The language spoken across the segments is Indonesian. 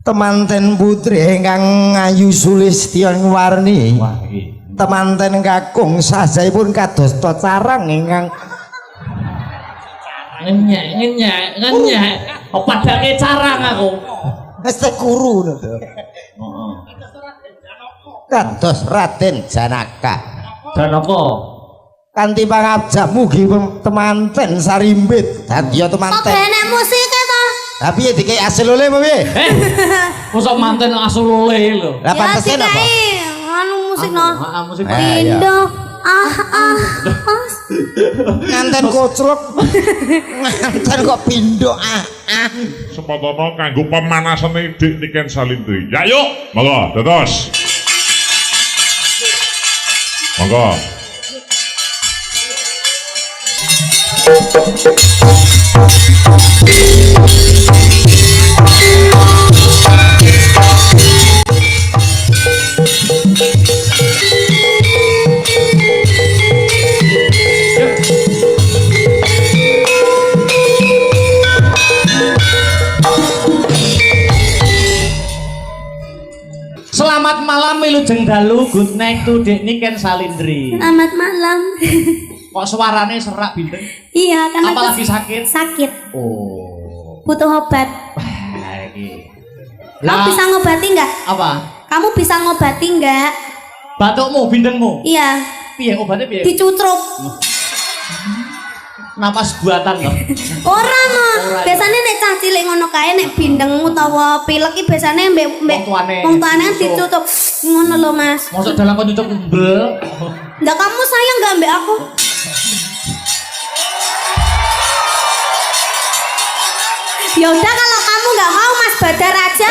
temanten putri ingkang Ayu Sulistyon Warni. Temanten kakung sajaipun kados carang ingkang ngenyek padake carang aku. wis kuru lho. Kados Raden Janaka. Janaka Kanthi pangabjak mugi temanten sarimbit dadi ya temanten. Kok enek musik to? Tapi ya dikei asulule apa piye? mosok manten asulule lho. Lah pantesen apa? Anu musik no. Heeh, musik Pindo Nganten kocrok. Nganten kok pindo Sepatono kanggo pemanasan Dik Niken Salindri. Ya yuk, monggo dados. Monggo. Selamat malam Wilujeng Dalu, good night to Dik Niken Salindri. Selamat malam. Kok suarane serak bintang? Iya, karena Apa lagi sakit? Sakit. Oh. Butuh obat. Kamu bisa ngobati nggak? Apa? Kamu bisa ngobati nggak? Batukmu, bindengmu. Iya. Piye obatnya piye? Dicucrup. Napas buatan loh. Ora no. Ora, Biasanya nek cah cilik ngono kae nek bindeng utawa pilek iki biasane mbek wong tuane dicucuk ngono lho Mas. Masuk dalam kok nyucuk embel. Nggak kamu sayang nggak mbek aku? Ya udah kalau kamu nggak mau Mas Badar aja.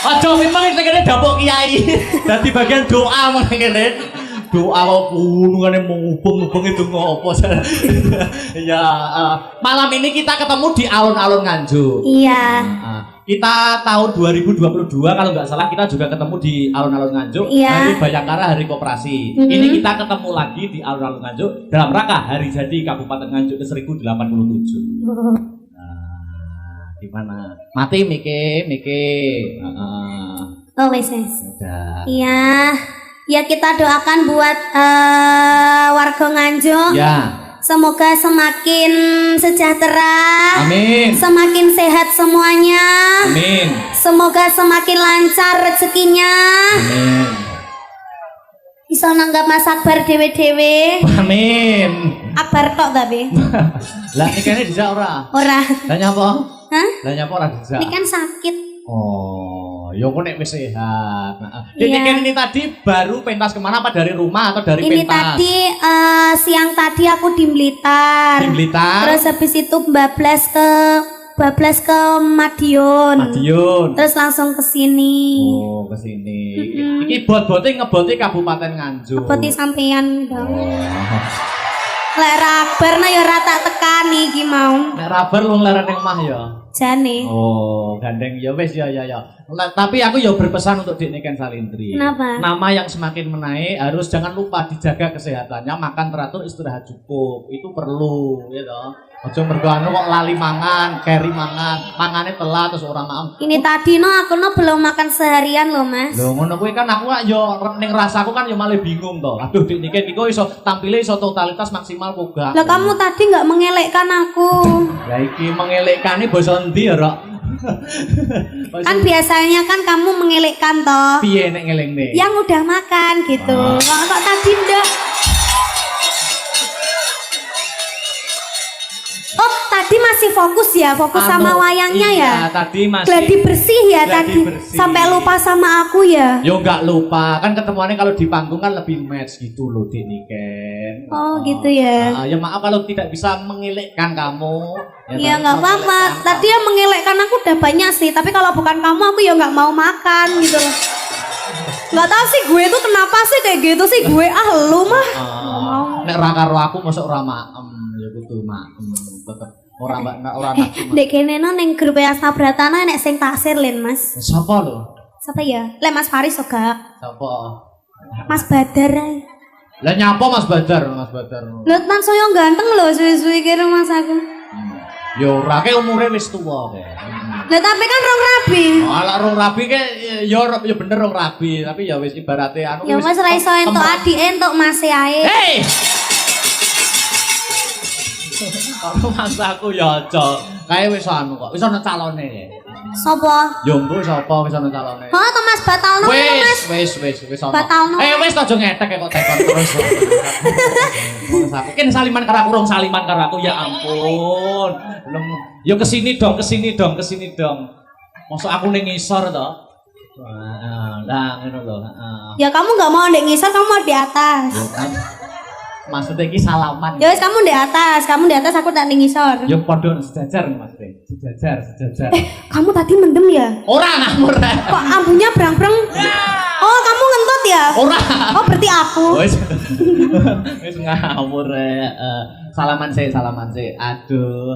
Aja memang ini kene dapuk kiai. Dadi bagian doa mengene. Doa kok ngene mubeng-mubeng itu ngopo. Ya, malam ini kita ketemu di alun-alun Nganjuk. Iya. Kita tahun 2022 kalau nggak salah kita juga ketemu di alun-alun Nganjuk hari Bayangkara Hari Koperasi. Ini kita ketemu lagi di alun-alun Nganjuk dalam rangka hari jadi Kabupaten Nganjuk ke 1087. Gimana? Mati Mike. Oh wes. Udah. Iya. Ya kita doakan buat warga Nganjuk. Ya. Semoga semakin sejahtera. Amin. Semakin sehat semuanya. Amin. Semoga semakin lancar rezekinya. Amin. Bisa nanggap Mas Akbar dewe-dewe. Amin. Akbar tok tapi. Lah nikahnya bisa ora? Ora. Lah nyapa? Hah? Lah nyapa ora bisa? Ini kan sakit. Oh, ya kok nek wis sehat. Iya. Ini tadi baru pentas kemana apa dari rumah atau dari Ini pentas? tadi siang tadi aku di Blitar. Di Blitar. Terus habis itu bablas ke Madiun. Terus langsung ke sini. Oh, ke sini. Iki bot-bote ngeboti Kabupaten Nganjuk. Ngeboti sampean dong. Oh. Lek rabar na ya ora tak tekani iki mau. Nek rabar wong laran ning omah ya. Jane. Oh, gandeng ya wis ya. Tapi aku ya berpesan untuk Dik Niken Salindri. Kenapa? Nama yang semakin menaik harus jangan lupa dijaga kesehatannya, makan teratur, istirahat cukup. Itu perlu, ya toh. Aja mergo anu kok lali mangan, keri mangane telat terus ora maem. Ini tadi no aku no belum makan seharian loh Mas. Lho ngono kuwi kan aku yo ning rasaku kan yo malah bingung toh. Aduh Dik Niken iku iso tampile iso totalitas maksimal kok gak. Lah kamu tadi nggak mengelekkan aku. Lah iki mengelekane basa endi ya, Rok? Kan biasanya kan kamu mengelekkan toh. Piye nek ngelengne? Yang udah makan gitu. Kok tadi ndak? Oh, tadi masih fokus ya, sama wayangnya iya, ya. Tadi masih gladi bersih ya gladi tadi. Bersih. Sampai lupa sama aku ya. Yo enggak lupa, kan ketemuannya kalau di panggung kan lebih match gitu loh Dik Niken. Oh, gitu ya. Ya maaf kalau tidak bisa mengelekkan kamu. Ya nggak apa-apa. Tadi yang mengelekkan aku udah banyak sih, tapi kalau bukan kamu aku ya nggak mau makan gitu loh. Nggak tahu sih gue tuh kenapa sih kayak gitu sih gue lu mah. Nek ra karo aku mosok ora maem ya gitu maem tetep ora nafsu. Dek kene no ning grup Asta Pratana nek sing taksir Lin Mas. Sapa lho? Siapa ya? Lek Mas Faris juga. Sapa? Mas Badar. Lah nyapa Mas Badar? Lho tansaya ganteng lho suwi-suwi kira Mas aku. Ya ora ke umure wis tuwa ke. Lah tapi kan rong rabi. Ala rong rabi ke ya bener rong rabi, tapi ya wis ibarate anu. Ya wis ra iso entuk adike entuk mase ae. Hei. Kalau mas aku ya aja. Kae wis anu kok. Wis ana calone. Sopo? Ya mbok sapa wis ana calone. Oh, to Mas Batalno Mas. Wis ana. Batalno. Wis aja ngetek kok tekon terus. Mas aku kan saliman karo aku rong saliman karo aku ya ampun. Yo kesini dong. Masuk aku ning ngisor to. Lah ngono lho, Ya kamu nggak mau di ngisor, kamu mau di atas. Maksudnya iki salaman. Ya wis kamu di atas, aku tak di ngisor. Yo padha sejajar Mas. Sejajar. Kamu tadi mendem ya? Ora ngawur. Kok ambunya brang-brang? Oh, kamu ngentut ya? Ora. Oh, berarti aku. Wis ngawur. Salaman sih. Aduh.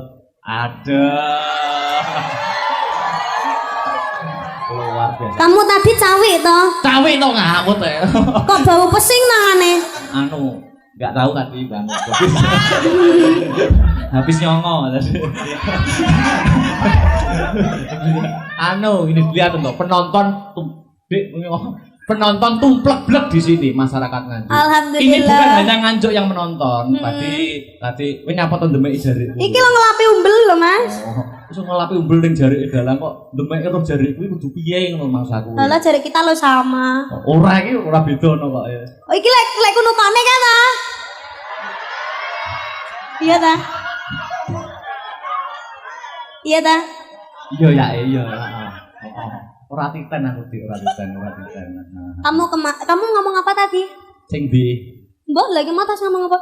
Luar biasa. Kamu tadi cawik toh? Cawik to ngamut ya. Kok bau pesing tangane? Anu, enggak tahu tadi Bang. Habis nyongo. Anu, ini lihat tuh penonton tumplek-blek di sini masyarakat Nganjuk. Alhamdulillah. Ini bukan hanya Nganjuk yang menonton. Tadi kowe nyapa to ndemek jari. Iki lo ngelapi umbel lho, Mas. Terus ngelapi umbel ning jarike dalang kok ndemek roh jari kuwi kudu piye ngono Mas aku. Lah jari kita lo sama. Ora iki ora beda no kok ya. Oh, iki lek kunutane kan ta? Iya ta? Iya ta? Iya. Ora titen aku ora titen. Kamu ngomong apa tadi? Sing ndi? Mbok lagi matas ngomong apa?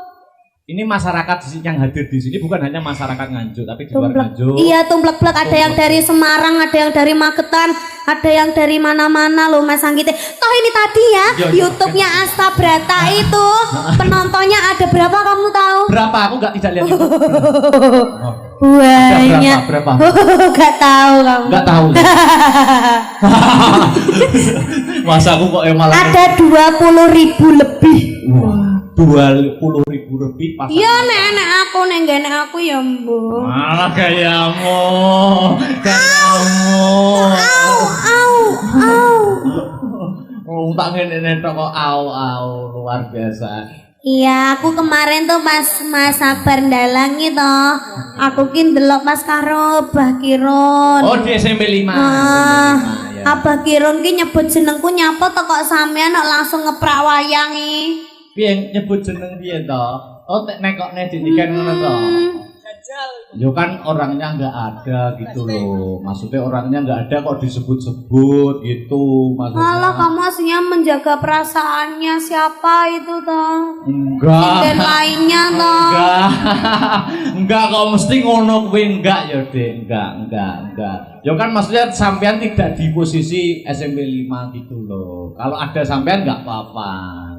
Ini masyarakat yang hadir di sini bukan hanya masyarakat Nganjuk tapi di luar Nganjuk. Iya, tumplek-plek, ada yang dari Semarang, ada yang dari Magetan, ada yang dari mana-mana loh Mas Anggite. Toh ini tadi ya, YouTube-nya Asta Brata itu penontonnya ada berapa kamu tahu? Berapa? Aku tidak lihat itu. Banyak. Berapa? Gak tahu kamu. Gak tahu. Masa aku kok malah ada 20.000 lebih. Wah, 20.000 lebih pas. Iya, nek aku ya, Mbok. Malah gayamu. Au. Oh, tak ngene tok kok au luar biasa. Iya, aku kemarin tuh pas Mas Akbar ndalang itu, aku ki ndelok pas karo Abah Kirun. Oh, di SMP 5. Abah Kirun ki nyebut jenengku nyapa to kok sampean langsung ngeprak wayang iki. Piye nyebut jeneng piye to? Oh, nek kok didikan ngono to. Yo kan orangnya nggak ada gitu loh. Maksudnya orangnya nggak ada kok disebut-sebut gitu maksudnya. Malah kamu aslinya menjaga perasaannya siapa itu toh? Enggak. Dan lainnya toh. Enggak kok mesti ngono kuwi enggak ya, Dek. Enggak. Yo kan maksudnya sampean tidak di posisi SMP 5 gitu loh. Kalau ada sampean enggak apa-apa.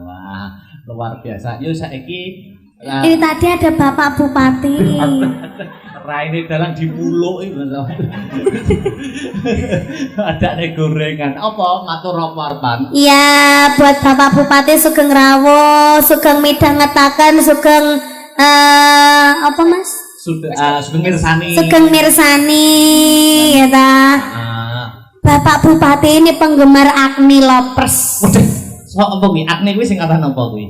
Wah, luar biasa. Yo saiki ini tadi ada Bapak Bupati. Raine dalang dipuluk iki. Ada gorengan. Apa matur warpan? Iya, buat Bapak Bupati Sugeng Rawo, Sugeng midhangetaken, Sugeng apa Mas? Sugeng Mirsani. Sugeng Mirsani ya ta. Bapak Bupati ini penggemar Agni Lovers. Sok apa kuwi? Agni kuwi singkatan apa kuwi?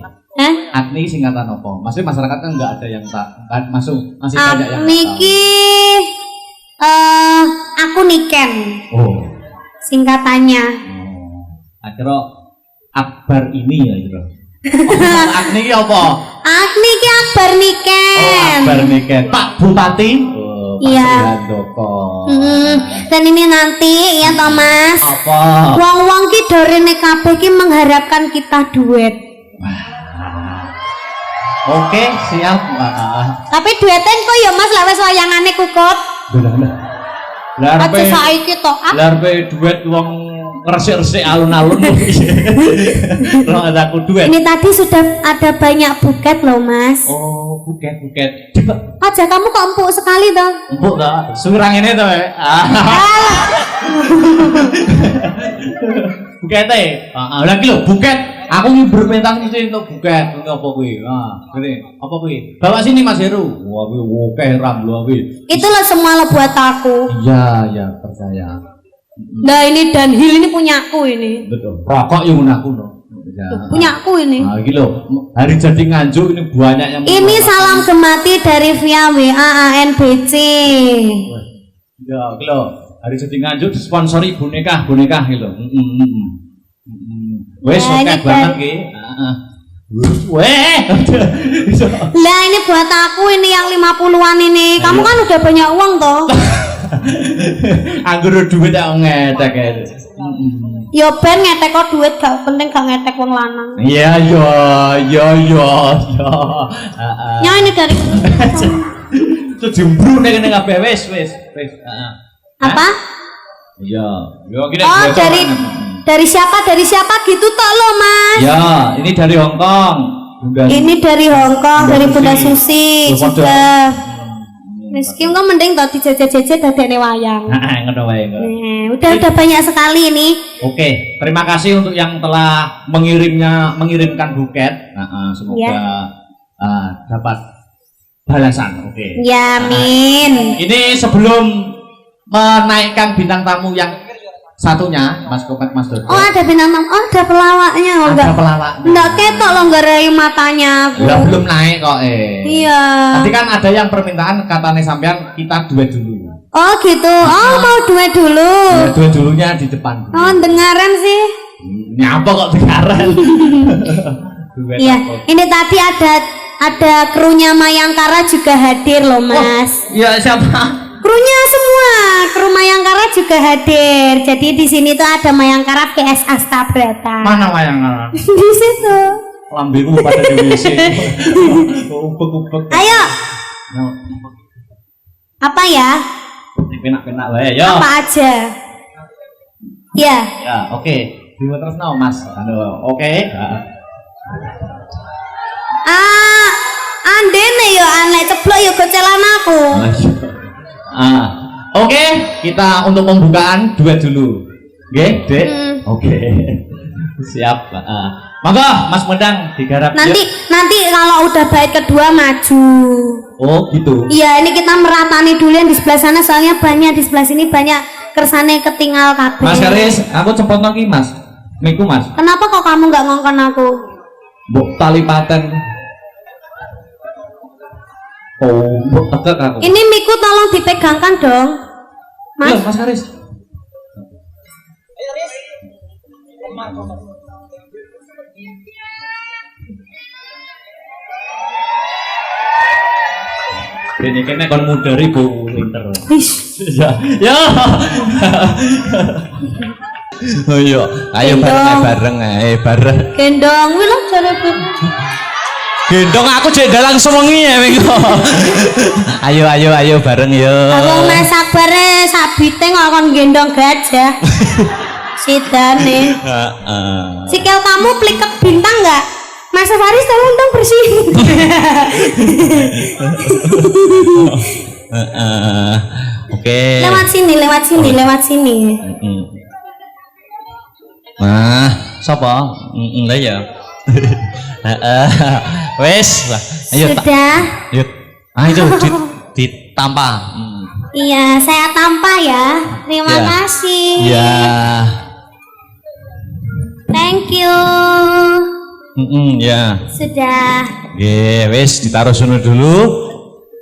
Agni singkatan apa? Maksudnya masyarakat kan nggak ada yang tak masih banyak yang Agni ki aku Niken. Oh. Singkatannya. Akhirnya Akbar ini ya gitu. Agni ki apa? Agni ki Akbar Niken. Oh, Akbar Niken. Pak Bupati. Oh, Pak Iya. Suryandoko. Dan ini nanti ya Thomas. Apa? Wong-wong ki dorene kabeh ki mengharapkan kita duet. Oke, siap. Tapi dueten kok ya Mas lek wis wayangane kukut. Lah Aja saiki to. Lah duet wong resik-resik alun-alun. Lo ada aku duet. Ini tadi sudah ada banyak buket loh Mas. Oh, buket. Aja kamu kok empuk sekali toh. Empuk toh. Surang ini toh. Buket lagi lho, buket Aku berpentas ini untuk buket, untuk apa kuwi? Nah, gini, apa kuwi? Bawa sini Mas Heru. Wah, kuwi oke ram lho kuwi. Itulah semua lo buat aku. Iya, ya percaya. Nah ini Dunhill ini punyaku ini. Betul. Rokok yang aku no. Ya. Punyaku ini. Nah, gitu. Hari jadi Nganjuk ini banyak yang. Ini salam gemati dari via WA ANBC. Ya, gitu. Hari jadi Nganjuk disponsori boneka gitu. Wes Nah, oke ini banget ki. Weh. Lah ini buat aku ini yang 50-an ini. Kamu kan udah banyak uang toh. Anggur duit tak ngetek. Yo ben ngetek kok duit gak penting gak ngetek wong lanang. Iya yo. Ya ini dari Itu jembruk nek ngene kabeh wis. apa? Iya. Yo gini. Oh dari siapa gitu tok lo Mas. Ya, ini dari Hong Kong. Ini dari Hong Kong, dari Bunda Susi Loh, juga. Meski kok mending tau dijajah-jajah dadene wayang. Heeh, ngono wae. Udah banyak sekali ini. Oke, terima kasih untuk yang telah mengirimkan buket. Semoga Ya. dapat balasan. Oke. Ya, amin. Ini sebelum menaikkan bintang tamu yang satunya, Mas Komet, Mas Dodo. Oh, ada bintang tamu. Oh, ada pelawaknya. Oh, Ada pelawaknya. Enggak ketok lo nggarai matanya aku. Lah belum naik kok Iya. Nanti kan ada yang permintaan katanya sampean kita duet dulu. Oh, gitu. Oh, mau duet dulu. Ya, duet dulunya di depan. Oh, dengaran sih. Nyapa kok dengaran. Duet Iya. apa? Ini tadi ada krunya Mayangkara juga hadir loh, Mas. Ya siapa? Krunya semua, kru Mayangkara juga hadir. Jadi di sini tuh ada Mayangkara PS Astabrata. Mana wayang? Di situ. Lambemu pada di WC. Ubek-ubek. Ayo. Apa ya? Penak-penak wae yo. Apa aja? Ya. Ya, oke. Dimu terus no, Mas. Oke. Andene yo anek ceplok yo gocelan aku. Oke, kita untuk pembukaan duet dulu. Oke, Dek. Oke. Siap. Monggo Mas Medang digarap. Nanti kalau udah bait kedua maju. Oh, gitu. Iya, ini kita meratani dulu yang di sebelah sana soalnya banyak di sebelah sini banyak kersane ketinggal kabeh. Mas Karis, aku cepot lagi, Mas. Miku, Mas. Kenapa kok kamu nggak ngongkon aku? Mbok tali paten. Oh, mbok tegak aku. Ini miku tolong dipegangkan dong. Mas. Iya, Mas Karis. Ini kayaknya kon mudari Bu Winter. Ya. Ya. Oh iya, ayo bareng Gendong, wih lo jare gendong aku jek langsung wengi ya mengko. Ayo bareng yo. Abang mas sabar sabite ngakon gendong gajah. Sidane. Sikil kamu pliket bintang enggak? Mas Faris tolong dong bersih. Oke. Lewat sini. Nah, sapa? Lah ya. Wes, ayo. Sudah. Yuk. Ayo ditampa. Iya, saya tampa ya. Terima kasih. Ya. Thank you. Ya. Sudah. Nggih, wis ditaruh sono dulu.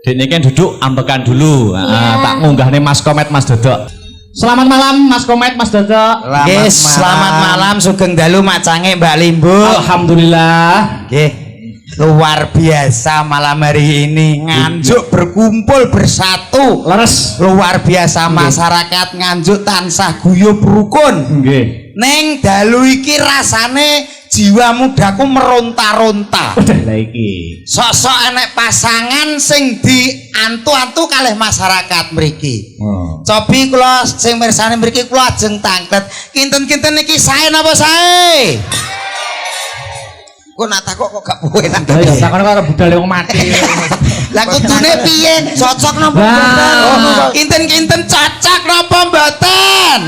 Dekne kan duduk ambekan dulu. Tak ngunggahne Mas Komet Mas Dodok. Selamat malam Mas Komet Mas Dodok. Selamat malam Sugeng dalu macange Mbak Limbu. Alhamdulillah. Nggih. Luar biasa malam hari ini Nganjuk berkumpul bersatu. Leres. Luar biasa masyarakat Nganjuk tansah guyub rukun. Nggih. Ning dalu iki rasane jiwa mudaku meronta-ronta. Lah iki. Sosok enek pasangan sing diantu-antu kalih masyarakat mriki. Cobi kula sing mirsani mriki kula ajeng tanglet. Kinten-kinten iki sae napa sae? Kok nak takok kok gak puwe tak. Ya takon karo budal wong mati. Lah kudune piye? Cocok napa mboten? Kinten-kinten cocok napa mboten?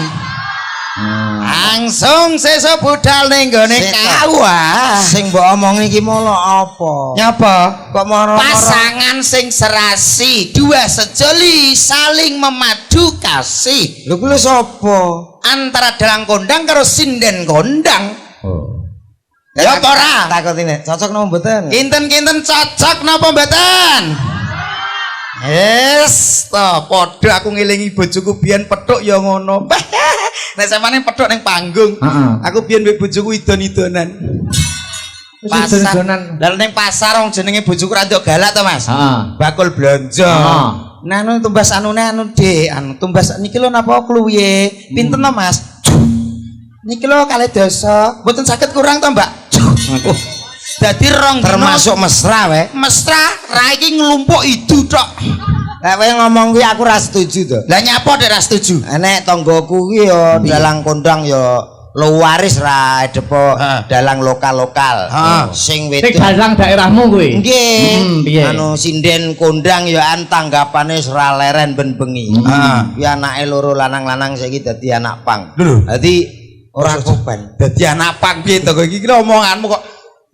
langsung sesuk budal ning gone kawah. Sing mbok omongi iki mono apa? Nyapa? Kok moro-moro Pasangan sing serasi, dua sejoli saling memadu kasih lho kuwi sapa? antara dalang kondang karo sinden kondang. Ya apa ora? Takutine cocok napa mboten? Kinten-kinten cocok napa mboten? Yes, to padha aku ngelingi bojoku biyen petuk ya ngono. Nek sampeyan petuk ning panggung, aku biyen mbek bojoku idon-idonan. Pasar. Lah ning pasar wong jenenge bojoku ra ndok galak to, Mas. Bakul blonjo. Nah, anu tumbas anune anu Dik, anu tumbas niki lho napa kluwiye? Pinten to, Mas? Niki lho 2.000. Mboten saged kurang to, Mbak? Dadi rong Termasuk mesra wae. mesra ra iki nglumpuk idu tok. Lah kowe ngomong kuwi aku ra setuju to. Lah nyapa nek ra setuju? Nek tanggoku kuwi ya dalang kondang ya luwaris ra depo dalang lokal-lokal. Sing Sing wedok dalang daerahmu kuwi. nggih. piye? Anu sinden kondang ya an tanggapane ora leren ben bengi. Kuwi anake loro lanang-lanang saiki dadi anak pang. Dadi ora koban. Dadi anak pang piye to iki omonganmu kok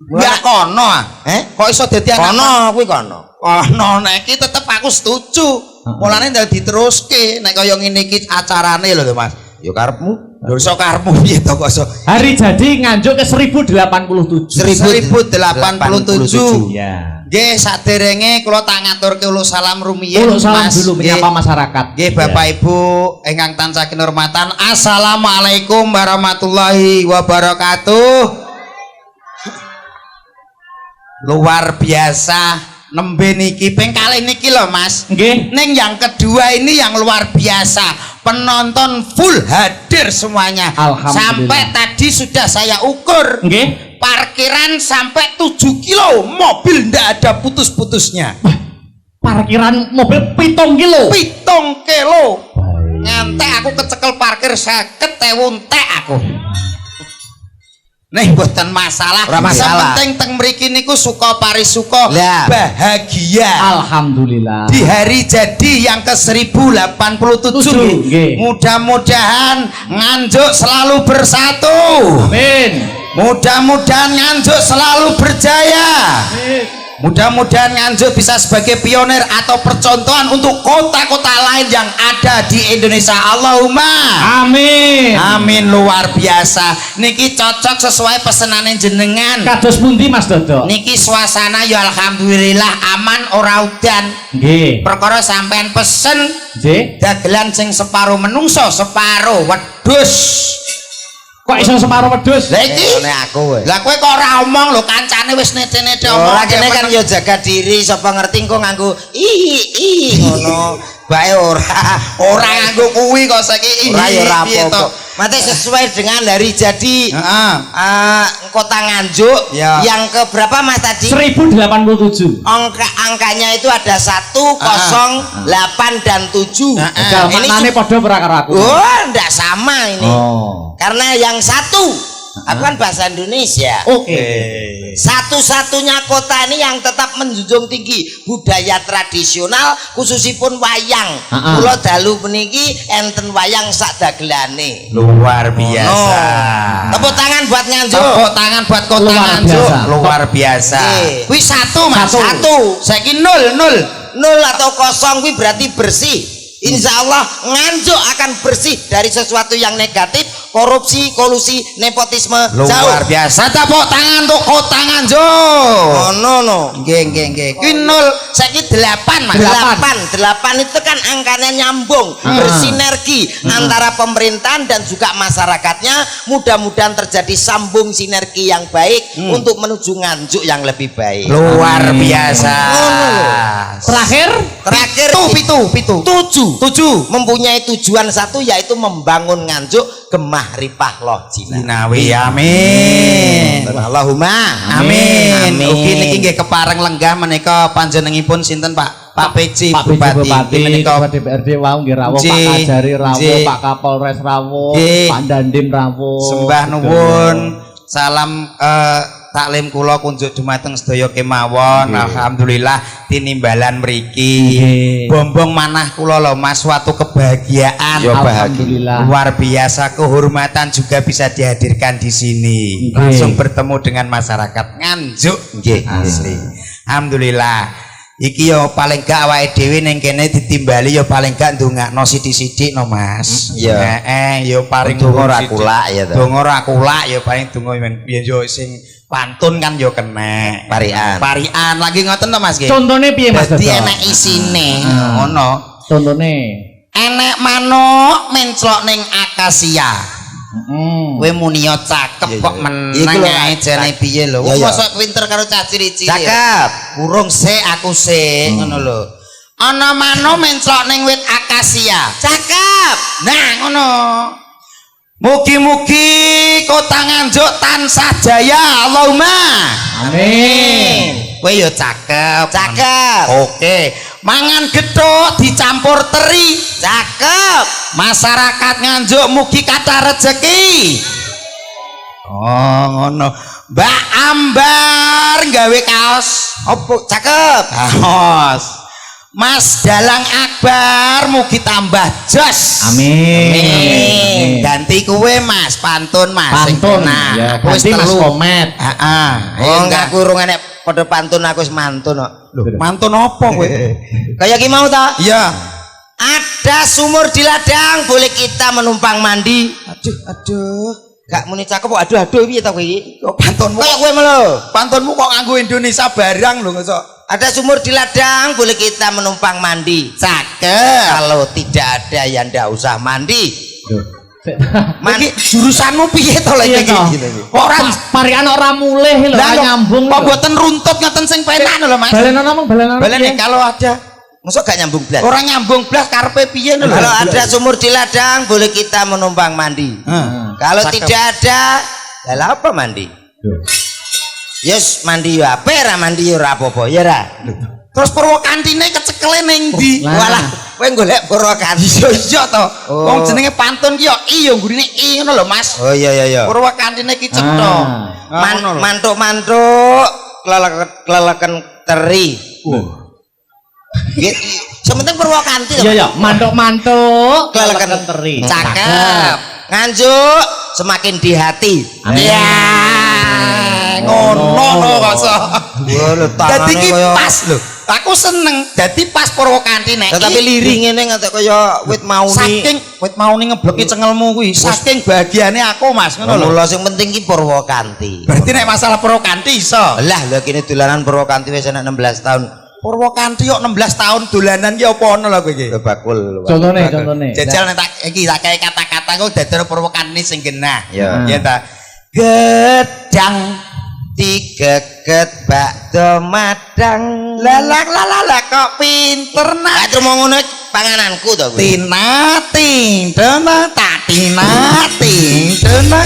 enggak kono ah. Kok iso dadi anak Kono kuwi kono. kono nek iki tetep aku setuju. Mulane ndang diteruske nek kaya ngene iki acarane lho Mas. Ya karepmu. Lho iso karepmu piye to kok iso Hari jadi nganjuk ke 1087. 1087. Ya. Nggih saderenge kula tak ngaturke ulo salam rumiyin Ulo salam Mas. dulu menyapa masyarakat. Nggih Bapak Ibu ingkang tansah kinurmatan, Assalamualaikum warahmatullahi wabarakatuh. Luar biasa nembe niki ping kalih niki lho Mas. Nggih. Ning yang kedua ini yang luar biasa, penonton full hadir semuanya. Alhamdulillah. Sampai tadi sudah saya ukur. Nggih. Parkiran sampai 7 kilo, mobil ndak ada putus-putusnya. Parkiran mobil 7 kilo. 7 kilo. Ngantek aku kecekel parkir 50.000 entek aku. Nih mboten masalah. Ora masalah. Penting teng mriki niku suka parisuka, Lah. bahagia. Alhamdulillah. Di hari jadi yang ke 1087 nggih. mudah-mudahan Nganjuk selalu bersatu. Amin. Mudah-mudahan Nganjuk selalu berjaya. Mudah-mudahan Nganjuk bisa sebagai pionir atau percontohan untuk kota-kota lain yang ada di Indonesia. Allahumma Amin. amin. Luar biasa niki, cocok sesuai pesenane jenengan. Kados pundi Mas Dodo? Niki suasana ya alhamdulillah aman, ora udan. Nggih. Perkara sampean pesen Nggih. dagelan sing separuh menungso separuh wedhus. Kok iso separuh wedhus? Lah iki Nek aku wae. lah kowe kok ora omong lho, kancane wis nete-nete omong. Ora kene kan ya jaga diri, sapa ngerti engko nganggo ngono. Bae ora nganggo kuwi kok saiki. ora ya ora Piye to? apa-apa. Mate sesuai dengan hari jadi Heeh. Kota Nganjuk Ya. yang ke berapa Mas tadi? 1087. Angkanya itu ada 1, 0, 8 dan 7. Ada Ini maknane padha ora karo aku. oh, enggak sama ini. Oh. Karena yang 1 aku kan bahasa Indonesia. Oke. Satu-satunya kota ini yang tetap menjunjung tinggi budaya tradisional, khususipun wayang. Kula dalu meniki enten wayang sak dagelane. Luar biasa. Tepuk tangan buat Nganjuk. Tepuk tangan buat kota Luar Nganjuk. biasa. Luar biasa. Oke. Kuwi 1 Mas. 1. Saiki 0. 0 atau 0 kuwi berarti bersih. Insya Allah Nganjuk akan bersih dari sesuatu yang negatif, korupsi, kolusi, nepotisme. Luar biasa. Tepuk tangan untuk kota Nganjuk. Oh no. Nggih. Kuwi 0, saiki 8 Mas. 8 itu kan angkanya nyambung, bersinergi antara pemerintahan dan juga masyarakatnya. Mudah-mudahan terjadi sambung sinergi yang baik untuk menuju Nganjuk yang lebih baik. Luar biasa. Terakhir Terakhir Pitu. 7 mempunyai tujuan satu, yaitu membangun Nganjuk gemah ripah loh Jinawi. Amin. Allahumma Amin. Ugi niki nggih kepareng lenggah menika panjenenganipun sinten Pak? Pak PJ Pak Bupati Bupati menika Ketua DPRD wau nggih rawuh, Pak Nggih. Kajari rawuh, Nggih. Pak Kapolres rawuh, Nggih. Pak Dandim rawuh. sembah nuwun. Salam taklim kula kunjuk dumateng sedaya kemawon. Alhamdulillah tinimbalan mriki. Bombong manah kula lho Mas, suatu kebahagiaan. Alhamdulillah. Luar biasa, kehormatan juga bisa dihadirkan di sini. Langsung bertemu dengan masyarakat Nganjuk. Nggih, asli. Alhamdulillah. Iki yo paling gak awake dhewe ning kene ditimbali yo paling gak ndongakno sithik-sithik no Mas. Iya. Yo paling donga ora kulak ya to. Donga ora kulak yo paling donga yen yo sing pantun kan yo kena. Parian. Parian lagi ngoten to Mas nggih. Contone piye Mas? Dadi enek isine ngono. Contone Enek manuk menclok ning akasia. Kowe muni yo cakep kok meneng ae jane piye lho. Wong mosok pinter karo cah cilik-cilik. Cakep. Urung sik aku sik ngono lho. Ana manuk menclok ning wit akasia. Cakep. Nah ngono. Mugi-mugi kota Nganjuk tansah jaya Allahumma. amin. Kowe yo cakep. Cakep. Oke. Mangan gethuk dicampur teri. Cakep. Masyarakat Nganjuk mugi kathah rezeki. Oh ngono. Mbak Ambar gawe kaos. Opo cakep. Kaos. Mas Dalang Akbar mugi tambah jos. Amin. Ganti kue Mas, pantun Mas. Pantun. Nah, Ya, aku wis ganti Mas telu. Komet. Heeh. Oh enggak aku urung enek padha pantun aku wis mantun kok. Mantun apa kowe? Kayak ki mau ta? Iya. Ada sumur di ladang, boleh kita menumpang mandi. Aduh. Gak muni cakep kok aduh piye ta kowe iki? Kok pantunmu? Kayak kowe melo. Pantunmu kok nganggo Indonesia barang lho kok. Ada sumur di ladang, boleh kita menumpang mandi. Cakep. Kalau tidak ada ya ndak usah mandi. Iki jurusanmu piye to lek Iya, iki? toh. Kok ora Parian ora mulih lho, Lah, ora nyambung. Kok mboten runtut ngoten sing penak lho Mas. Balenan ngomong balenan. Balene kalau ada Masuk gak nyambung blas. orang nyambung blas karepe piye lho. Kalau ada sumur di ladang, boleh kita menumpang mandi. Kalau Cakep. tidak ada, lah apa mandi? Yes, mandi yo ape ra mandi yo ora apa-apa ya ra. Terus Purwokantine kecekele ning ndi? Lah. Walah, kowe golek Purwokanti. Iya to. Wong jenenge pantun ki yo i yo gurine i ngono lho Mas. Oh iya. Purwokantine ki cetha. Mantuk-mantuk keleleken teri. Sementing Purwokanti Iya ya, mantuk-mantuk keleleken teri. Cakep. Nganjuk semakin di hati. Iya. Ngono lho kok. Dadi ki pas lho. Aku seneng. Dadi pas Purwokantine. Tetapi liring ngene ngantek kaya wit mauni. saking wit mauni ngebleki cengelmu kuwi. Saking bahagiane aku Mas ngono lho. Mula sing penting ki Purwokanti. Berarti nek masalah Purwokanti iso. Lah lha kene dolanan Purwokanti wis enak 16 tahun. Purwokanti kok 16 tahun dolanan ki apa ono lho kowe iki? Bakul. Contone. Jajal nek tak iki tak kei kata-kata kok dadar Purwokanti sing genah. Ya. Ya ta. Gedang digeget bakdo madang. Lalah kok pinter nak. Lah terus ngono pangananku to kuwi. Tinating dana tatinating dana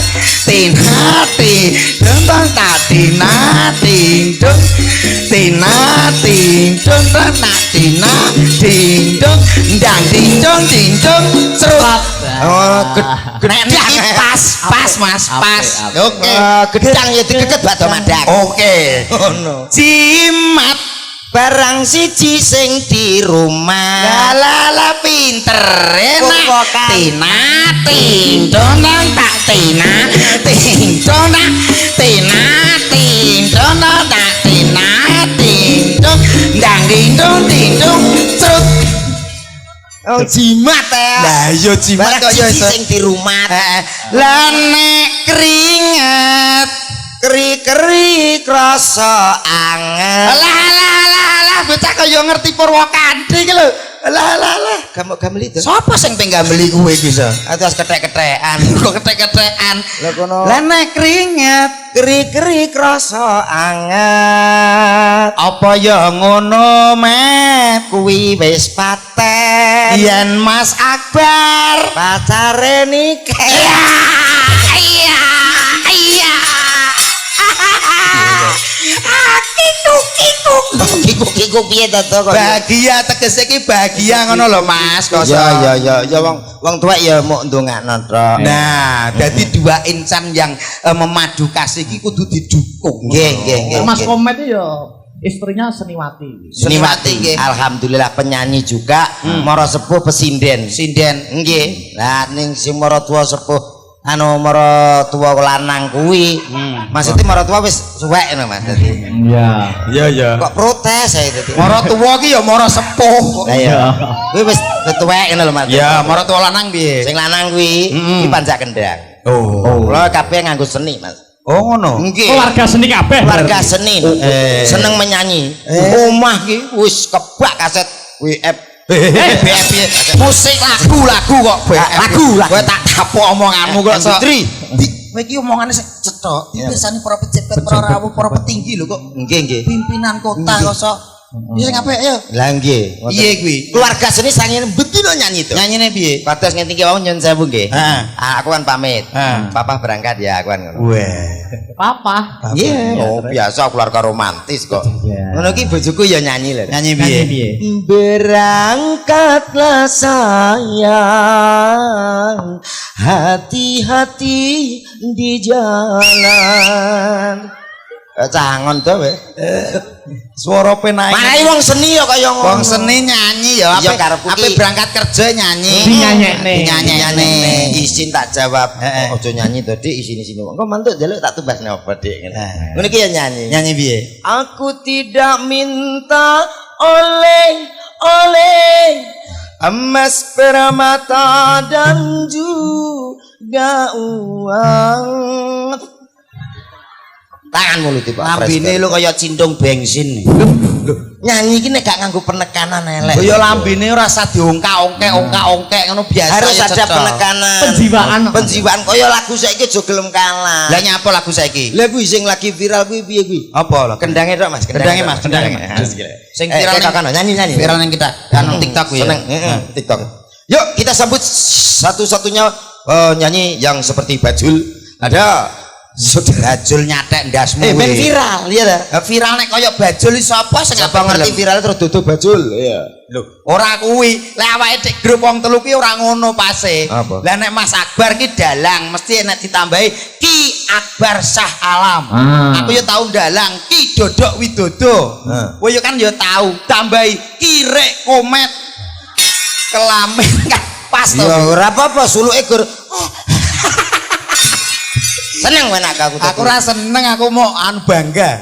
tinating dana tatinating dun tinating dana tatinating dun dang ding dong serut. Oh, gedang pas Mas, pas. Oke. Gedang ya digeget bakdo madang. Oke. Ngono. Jimat Barang siji sing di rumah. Lala pinter enak Purwokanti. ting donang tak ting donang ting donang tak ting dong dang ding dong cerut. Oh jimat ya. Lah iya jimat Barang kok ya siji iso. sing di rumah. Lah nek keringet Keri-keri krasa anget. lah bocah kaya ngerti Purwokanti iki lho. Lah. Gamel itu. Sapa sing pengen beli kowe iki iso? Atas ketek-ketekan. Kok ketek-ketekan. Lah kono. Lah nek keringet Keri-keri krasa anget. apa ya ngono Met? Kuwi wis paten. Yen Mas Akbar Pacare nikah. iya. Aki Kikuk piye to kok? Bahagia tegese iki bahagia ngono lho Mas. Ya wong tuwek ya mok ndongakno tok. Nah, jadi dua insan yang memadu kasih iki kudu didukung. Nggih. Mas Komet itu ya istrinya Seniwati. Seniwati nggih. Alhamdulillah penyanyi juga, mara sepuh pesinden. Sinden. Nggih. Lah ning sing mara tuwa sepuh anu mara tuwa lanang kuwi. Maksudnya mara tuwa wis suwek ngono Mas. Iya. Kok protes saya dadi. Mara tuwa ki ya mara sepuh. Lah ya. Kuwi wis tuwek ngono lho Mas. Ya, mara tuwa lanang piye? Sing lanang kuwi iki panjak kendang. Oh. Kula kabeh nganggo seni Mas. Oh ngono. Nggih. Keluarga seni kabeh. Keluarga seni. Seneng menyanyi. Omah ki wis kebak kaset WF. BF musik lagu kok Lagu. kowe tak tapok omonganmu kok sok Industri. kowe iki omongane sik cetok biasane para pejabat para rawuh para petinggi lho kok Nggih. pimpinan kota kok sok iki sing apik ya Lah nggih. piye kuwi Keluarga seni sangene betul nyanyi to. nyanyine piye Pados ngene iki wau nyun sewu nggih. Heeh. Aku kan pamit. Heeh. Papa berangkat ya aku kan ngono. weh Papa. Iya, oh biasa keluarga romantis kok. Iya. Ngono ki bojoku ya nyanyi lho. nyanyi Piye piye piye? Berangkatlah sayang, hati-hati di jalan. Cangon to we. swara penae Marai wong seni ya kaya ngono. wong seni nyanyi ya Iya, karepku ape ki- berangkat kerja nyanyi Dinyanyekne. dinyanyekne Izin tak jawab. Heeh. Ojo nyanyi to Dik isini-sini. Engko mantuk njaluk tak tumbasne apa Dik. Ngono ki ya nyanyi. nyanyi piye Aku tidak minta oleh emas, permata dan juga uang. Tangan mulut Pak. lambene lu kaya cindung bensin Nyanyi iki nek gak nganggo penekanan elek. kaya lambene ora usah diongkak-ongkak ngono biasa Harus ya, ada cocok. penekanan. Penjiwaan. Kaya lagu saiki aja gelem kalah. Lah nyapa lagu saiki? Lah kuwi sing lagi viral kuwi piye kuwi? Apa lagu? Kendange tok Mas, Kendange Mas, kendange Mas. Sing viral nyanyi. viral yang kita kan TikTok ya. Seneng, TikTok. Yuk kita sambut satu-satunya nyanyi yang seperti Bajul. Ada Bajul nyatek ndasmu. men viral ya ta? Viral nek kaya Bajul iki sapa sing Siapa ngerti viral terus duduk Bajul? Iya. Lho, ora kuwi. Lek awake dik grup wong telu ki ora ngono pase. Apa? Lah nek Mas Akbar ki dalang mesti nek ditambahi Ki Akbar Shah Alam. Aku yo tau dalang Ki Dodok Widodo. Kowe yo kan yo tau tambahi Ki Rek Komet. Kelamin kan pas to. Ya ora apa-apa suluke gur. Seneng enak aku. Aku ora seneng, aku mau bangga.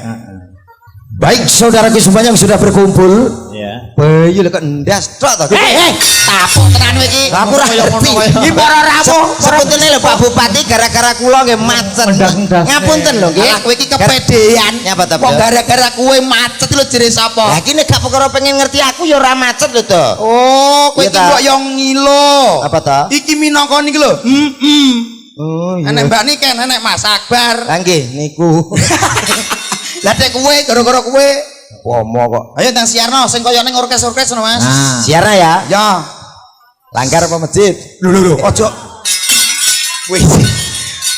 Baik saudaraku semuanya yang sudah berkumpul. Iya. Bayu lek ndas tok to. Tapuk tenan kowe iki. Aku ora ngerti. Iki para rawuh. Sebetulnya lho Pak Bupati gara-gara kula nggih macet. Mendas-mendas. Ngapunten lho nggih. Lah kowe iki kepedean. Nyapa ta, Kok Bro? gara-gara kowe macet lho jere sapa? Lah iki nek gak perkara pengen ngerti aku ya ora macet lho to. Oh, kowe Iya iki ta? kok yo ngilo. Apa ta? Iki minangka niki lho. Oh iya. Enek Mbak Niken, enek Mas Akbar. Lah nggih niku. Lah dek kowe gara-gara kowe. Pomo kok. Ayo nang siarno sing kaya ning orkes-orkes ngono Mas. Siara ya. Ya. Langgar apa masjid? Lho, ojo. Wih.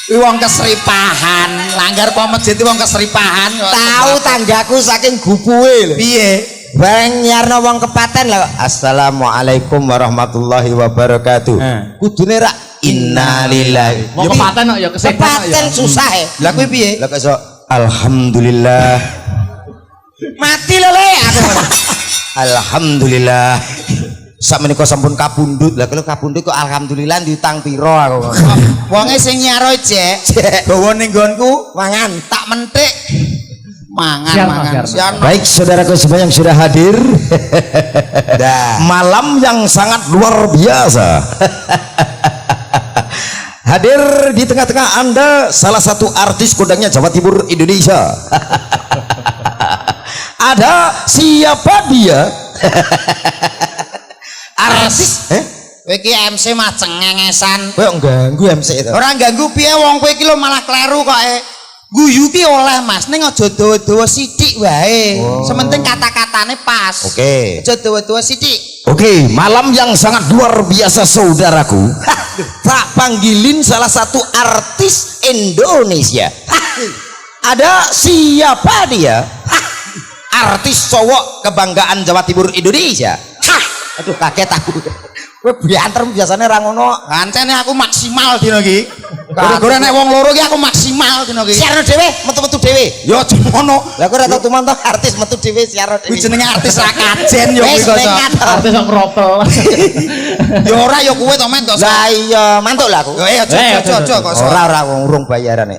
Kuwi wong kesripahan, langgar apa masjid wong kesripahan. Tahu tanggaku saking gupuhe lho. piye? Bareng nyarno wong kepaten lah. Assalamualaikum warahmatullahi wabarakatuh. Kudune ra innalillahi. Mau kepaten kok ya kesetan kok ya. Kepaten susah ya. Lah kuwi piye? Lah kok iso alhamdulillah. Mati lho le aku. Alhamdulillah. Sak menika sampun kapundhut. Lah kalau kapundhut kok alhamdulillah diutang piro aku. Wonge sing nyaro Jek. Gawa ning nggonku mangan tak mentik. Mangan. Sian. Baik saudaraku semua yang sudah hadir. Malam yang sangat luar biasa. Hadir di tengah-tengah Anda salah satu artis kondangnya Jawa Timur Indonesia. Ada siapa dia? Artis Kowe iki MC mah cengengesan. kowe ganggu MC itu. Ora ganggu piye wong kowe iki lho malah kleru kok guyu ki oleh Mas ning aja dawa-dawa sithik wae. Sementing kata-katane pas. Oke. Aja dawa-dawa sithik. Oke, malam yang sangat luar biasa saudaraku. Tak panggilin salah satu artis Indonesia. Ada siapa dia? artis cowok kebanggaan Jawa Timur Indonesia. Hah, aduh kaget aku. Kowe bianter biasanya ra ngono. Kancane aku maksimal dino iki. Gara-gara nek wong loro iki aku maksimal dino iki. Siarno dhewe, metu-metu dhewe. Yo aja ngono. Lah kowe ora tau tumanto artis metu dhewe siarno Kuwi dhewe. jenenge artis ra kajen yo kuwi Wis kok. nekat. Artis kok kropel. Yo ora yo kuwe to men kok. Lah iya, mantuk lah aku. Eh aja kok. Ora wong urung bayarane.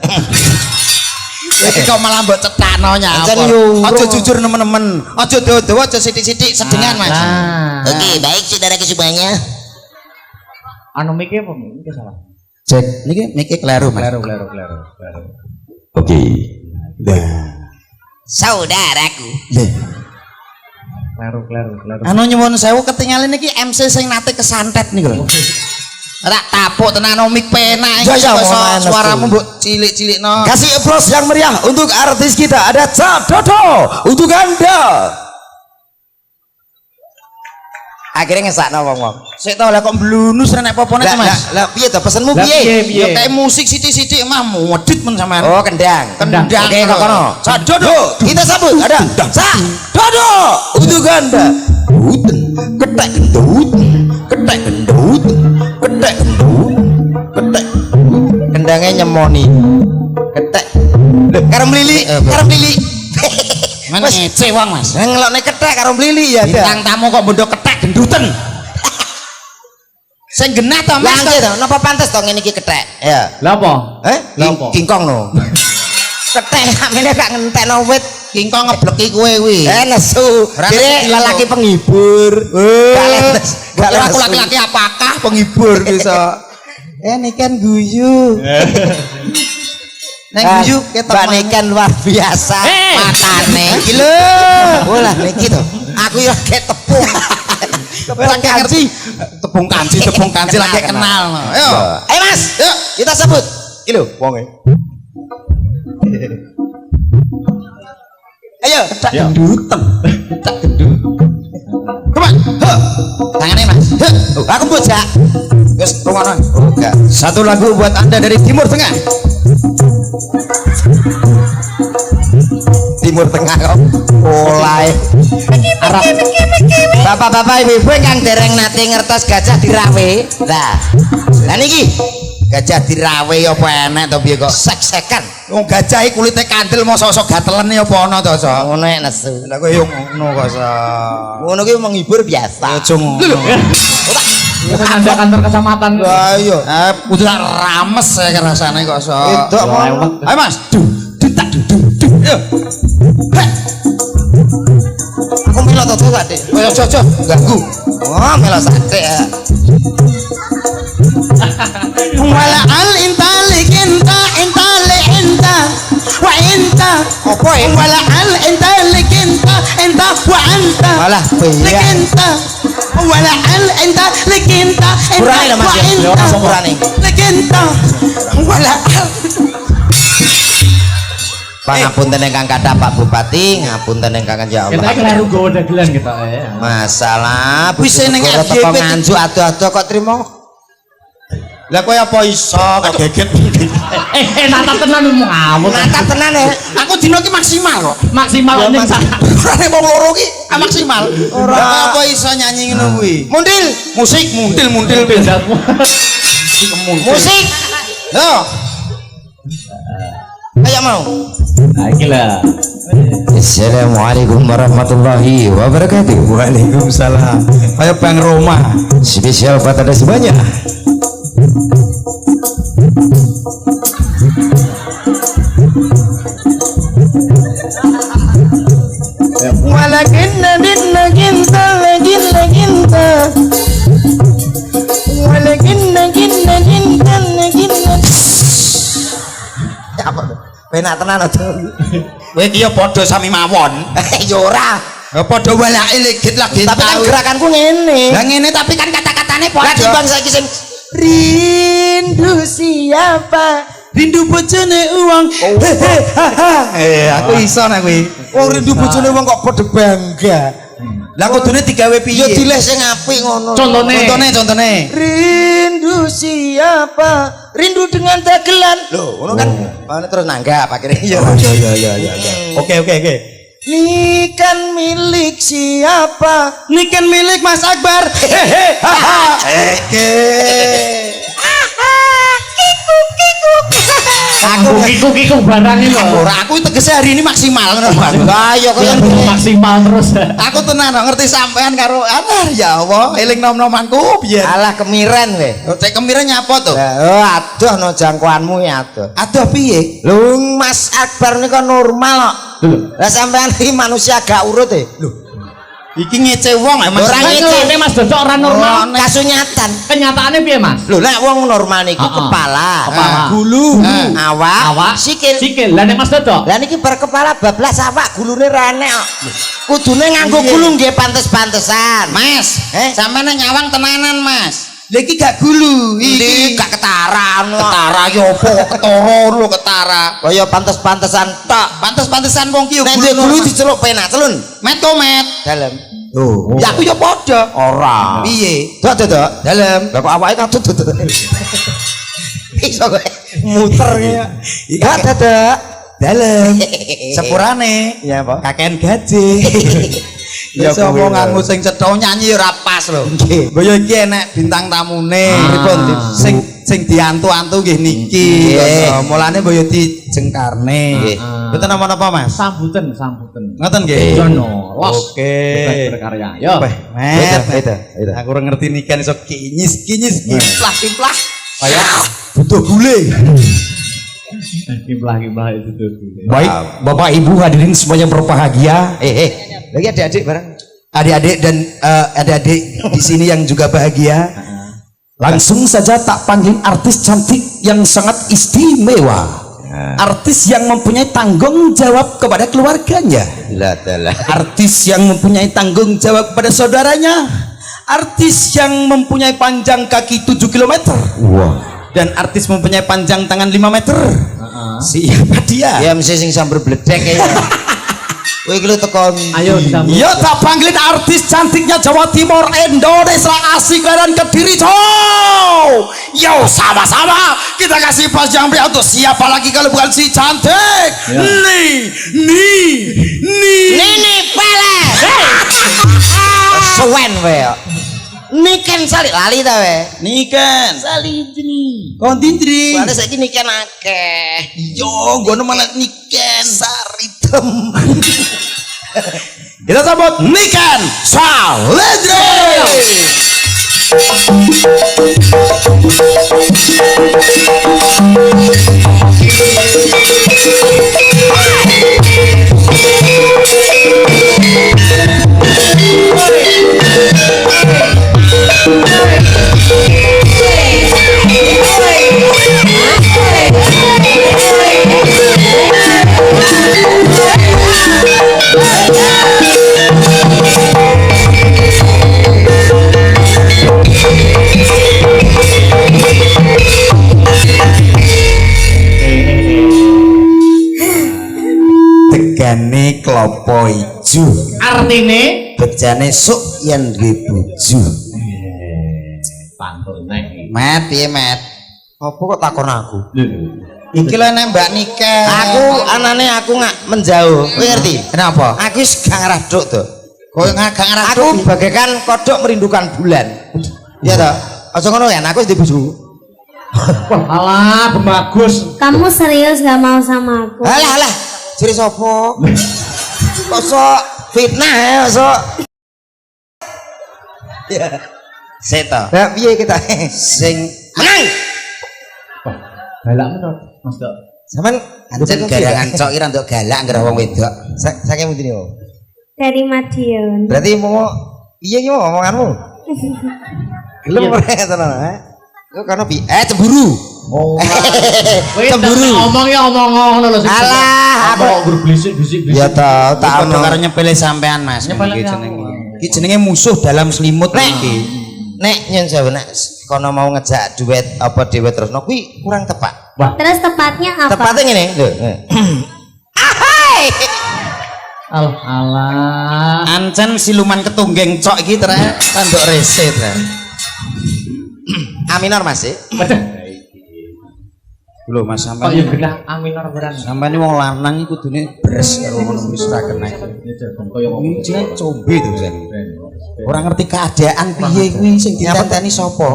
Iki kok malah mbok cetakno nyapa. Aja yo, Aja urung. jujur nemen-nemen. Aja dawa-dawa aja sithik-sithik sedengan Mas. Oke, baik saudara semuanya. Anu mikir apa? Mikir salah. Cek niki niki kleru Mas. Kleru. Oke. Saudaraku. Kleru. Anu nyuwun sewu ketinggalan niki MC sing nate kesantet niku lho. Rak tapuk tenan mik penak Ya, iki ya, kok iso mohon suaramu mbok cilik-cilikno. Kasih applause yang meriah untuk artis kita. Ada Cap Dodo untuk Anda. Akhirnya ngesakno wong-wong. Sik to lah kok blunus nek apa-apa nek Mas. Lah piye to pesenmu Lah, piye? Ya kayak musik sithik-sithik mah modit men sampean. Oh, kendang. Kendang. Oke, kok kono. Cak Dodo. Yuk, kita sambut. Ada Cak Dodo untuk Anda. Ketek gendut. Ketek gendut. Ketek gendut. Ketek. Kendangnya nyemoni. Ketek. Lho, karo mlili, karo mlili. Men ngece wong Mas. Ngelokne ketek karo mlili ya. Bintang tamu kok bondo ketek genduten. Sing genah to Mas. Lah to, napa pantes to ngene iki ketek? Ya. Lah apa? Lah apa? Kingkong no. Ketek amene gak ngentekno wit. Kingkong ngebleki kowe kuwi. Nesu. Ora Dene nesu. lelaki penghibur. Gak lenes. Gak Kira aku lenes. laki-laki apakah penghibur bisa. Ini kan guyu. Neng guyu ketok Mbak Niken luar biasa. matane. Iki lho. Olah niki to. Aku ya kayak tepung. Ora ngerti tepung kanci lagi kenal. Ayo. Ayo Mas, Yuk. kita sebut. Iki lho wonge. Ayo. Genduten. Tak gendut. Coba. Tangane Mas. Aku bocah. Wis rungono. Enggak. Satu lagu buat Anda dari Timur Tengah. Timur Tengah kok mulai Arab. Bapak-bapak ibu-ibu yang dereng nate ngertos gajah dirawe. Lah niki gajah dirawe apa enek to piye kok sek-sekan. Wong gajah iki kulite kandel mosok-mosok gatelen ya apa ana to, Sok? Ngono nek nesu. Lah kowe yo ngono kok, Sok. Ngono ki menghibur biasa. Aja ngono. Itu ada kantor kecamatan. Lah iya. Kudu tak rames ya rasane kok, Sok. Itu Lewat. Ayo Mas. Dutak duduk. Yo. Heh. aku melo to sate. Ayo Jojo, ganggu. Oh, melo sate ya. Wala al intali kinta intali inta wa inta Apa ya? wala al intali kinta inta wa anta Alah, iya. likinta wala al intali kinta Kurangin lah, Mas, ya. Ya, orang sok kurangin. likinta wala al Pangapunten ingkang kathah Pak Bupati, ngapunten ingkang ya Kita Allah. kleru gowo dagelan kita ya. Masalah Wis ning teko FYP nganju ado-ado kok trimo. lah kowe apa iso kok geget Nata tenan ngomong ngawur. Natap tenan ya. aku dino ki maksimal kok Maksimal ning ora wong loro ki maksimal ora apa iso nyanyi ngono kuwi Mundil, musik mundil bendatmu. musik. yo Ayo mau. Nah, iki lah. Assalamualaikum warahmatullahi wabarakatuh. Waalaikumsalam kayak Bang Roma Spesial buat ada semuanya. walakin nadinna kinta laginta walakin nadinna Apa? Penak tenan aja. kowe iki ya padha sami mawon Ya ora. ya padha walake legit lagi Tapi kan gerakanku ngene. lah ngene tapi kan kata-katane Lah padha timbang saiki sing rindu siapa rindu bojone uang aku iso nek kuwi wong rindu bojone uang kok padha bangga lah kudune digawe piye ya dileh sing apik ngono. contohnya Rindu siapa? Rindu dengan dagelan. Loh, ngono kan. Mana terus nanggap akhirnya. Iya. Oke. Niken milik siapa? Niken milik Mas Akbar. Hehe. Aku kiku barang ini lho. Ora aku tegese hari ini maksimal ngono Mas. Lah ya kaya Maksimal terus. Aku tenan kok ngerti sampean karo ya Allah, eling nom-nomanku biyen. alah kemiren we. Cek kemire nyapa to? Lah aduh no jangkauanmu ya aduh. Aduh piye? Lho Mas Akbar niku normal kok. Lah sampean iki manusia gak urut e. Lho. Iki ngece wong Mas. Ora Ini ngece. Mas Dodo orang normal. Kasunyatan. Kenyataannya piye Mas? Lho nek wong normal niku kepala, Kepala. Gulu. awak, sikil. Sikil. Lah nek Mas Dodo. Lah niki berkepala bablas awak gulune ra enek kok. Kudune nganggo gulu nggih pantes-pantesan. Mas, sampean nyawang tenanan Mas. Lha iki gak gulu, Iki gak ketaran kok. ketara ya apa ketara lho ketara. Kaya pantes-pantesan tok. Pantes-pantesan wong ki yo Nek gulu. duwe gulu diceluk penak celun. Met to met. Dalem. Oh, ya aku ya padha. Ora. Piye? Dok. Dalem. Lah kok awake katut dok. Iso kowe muter ya. Iya dok. Dalem. Sepurane. Iya apa? Kakean gaji. Ya Ya, ngomong kuwi lho. nganggo sing cetha nyanyi ora pas lho. Nggih. Lho ya iki enek bintang tamune. Pripun, Dik? Sing diantu-antu nggih niki. Nggih. Ngono. Mulane boyo dijengkarne. Nggih. Mboten napa-napa Mas. Sambutan. Ngoten nggih. Jono. Los. Oke. Berkarya. Yo. Met. Itu. Aku ora ngerti nikan iso kinyis kimplah. Kaya Butuh gule. Kimplah itu dulu. Baik, Bapak Ibu hadirin semuanya berbahagia, lagi adik-adik bareng. adik-adik dan adik-adik di sini yang juga bahagia. Langsung saja tak panggil artis cantik yang sangat istimewa. Artis yang mempunyai tanggung jawab kepada keluarganya. Lah. Artis yang mempunyai tanggung jawab kepada saudaranya. Artis yang mempunyai panjang kaki 7 km. Dan artis mempunyai panjang tangan 5 meter. Siapa dia? Ya mesti sing sambar bledek ya. Kowe iki lho teko. Ayo disambut. Yo tak panggilin artis cantiknya Jawa Timur, Indonesia, Asik dan Kediri, cow. Yo sama-sama kita kasih pas yang beri untuk siapa lagi kalau bukan si cantik. Nini pele. Suwen we. Niken sali lali ta we. Niken. Salidri. Kontindri. Soalnya saiki niken akeh. Yo, gono malah Niken. Saritem. Kita sambut Niken Salidri. Tegane klopo ijo. Artine Bejane sok yen duwe bojo. pantun nek. Met piye met? Apa kok takon aku? Iki lho nek Mbak Niken. Aku anane aku nggak menjauh. Kowe ngerti? Kenapa? Aku wis gak ngarah duk to. Kowe gak ngarah Aku bagaikan kodok merindukan bulan. Iya toh? Aja ngono kan, aku wis di bojo. Alah, bagus. Kamu serius gak mau sama aku? Alah, jere sapa? Kok sok fitnah ya, sok. Ya. Seto. Lah piye kita? Sing Menang. Galak menurut Mas Dok. Sampeyan anjen garangan cok ira nduk galak ngira wong wedok. saking pundi niku? Dari Madiun. Berarti mau piye ki mau omonganmu? Gelem ora tenan, Kok karena cemburu. Oh. Cemburu. Ngomong ya omong ngono lho. Alah, aku kok berbisik-bisik. Ya tau, tak padha ono. karo nyepele sampean Mas. Nyepele Iki apa? jenenge. Iki jenenge musuh dalam selimut Nek, iki. nek nyen sewu nek kono mau ngejak duet apa dhewe terusno kuwi kurang tepat. Terus tepatnya apa? Tepatnya ngene, lho. Ahai. Alah. Ancen siluman ketunggeng cok iki trek tanduk rese trek. A minor Mas. Waduh. Lho Mas Kok sampean ya genah aminor beran. sampean iki wong lanang iki kudune beres karo ngono wis ora kena. Kaya ngono. Iki jenenge combe to jan. Ora ngerti keadaan piye kuwi sing ditenteni sapa.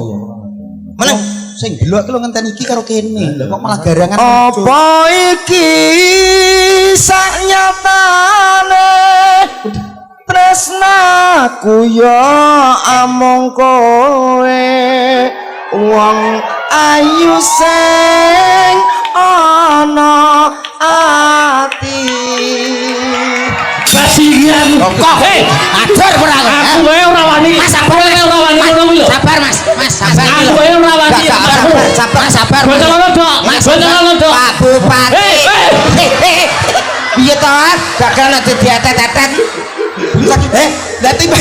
Meneng sing delok ki lho ngenteni iki karo kene. Lha kok malah garangan. Apa iki sak nyatane tresnaku ya amung kowe wong ayu sing ana ati. Bajingan. Kok adur ora Aku wae ora wani. Mas sabar ora wani ngono kuwi lho. Sabar Mas, sabar. Aku wae ora wani. Sabar. Bocah ngono, Dok. Mas, Bocah ngono, Dok. Pak Bupati. Piye to? Gagal nek diatet-atet. Lah timbang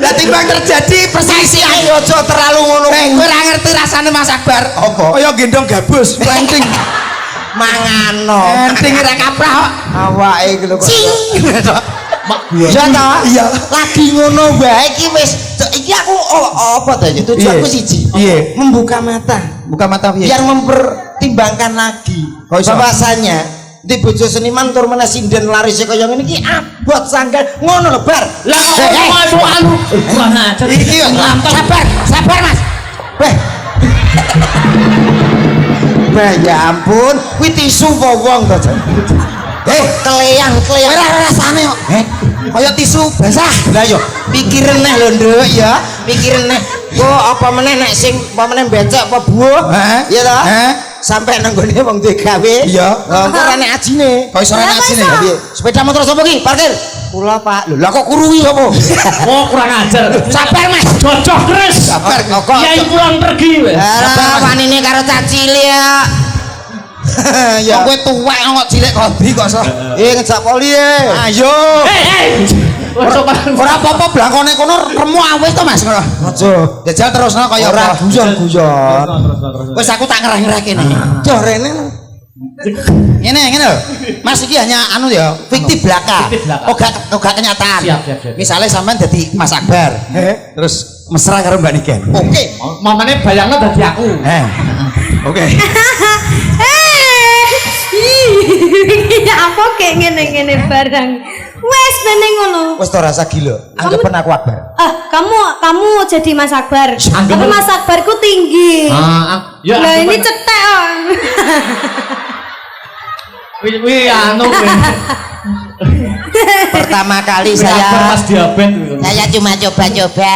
Lah timbang terjadi persisian aja terlalu ngono. Kowe ora ngerti rasane Mas Akbar. Apa? Kaya gendong gabus, penting. Mangano. Penting ora kaprah kok. Awake iki lho kok. Mak gua. Ya ta? Iya. Lagi ngono wae iki wis iki aku apa to ya? Tujuanku siji. Iya. Membuka mata. Buka mata piye? Biar mempertimbangkan lagi Oh, iso. bahwasanya di bojo seniman tur meneh sinden larise kaya ngene iki abot sanggan ngono lho bar. Lah kok anu kurang ajar. Iki yo sabar Mas. Weh. Wah ya ampun, kuwi tisu apa wong to, Jan? Keleyang. Ora rasane kok. Kaya tisu basah. Lah yo, pikir neh lho, Nduk ya. Pikir neh. Kok apa meneh nek sing apa meneh becek apa buah? Iya ta? Sampai nang gone wong duwe gawe. Iya. Engko ora nek ajine. Kok iso ora nek ajine? Piye? Sepeda motor sapa ki? Parkir. Kula, Pak. Lho, lah kok kuruwi sapa? Oh kurang ajar. Sabar, Mas. Cocok Kris. Sabar kok. Kiai pulang pergi weh. Sabar wanine karo cacili ya. Ya kowe tuwek kok cilik kondi kok so. Ngejak poli e. Ayo. Ora apa-apa blangkone kono remu awis to Mas. Aja. Jajal terusno kaya ora guyon-guyon. Wis aku tak ngerah-ngerah kene. Yo rene. Ngene lho. Mas iki hanya anu ya, fiktif belaka. Oga kenyataan. Siap. Misalnya sampean dadi Mas Akbar. Terus mesra karo Mbak Niken. Oke. Mamane bayangno dadi aku. Oke. Ya apa kayak ngene-ngene barang. Wes meneng ngono. Wis to rasa gila. Anggapan aku Akbar. Kamu jadi Mas Akbar. Tapi Mas Akbarku tinggi. Ya Lah ini cetek. Wih anu Pertama kali pas diabetes. saya cuma coba-coba.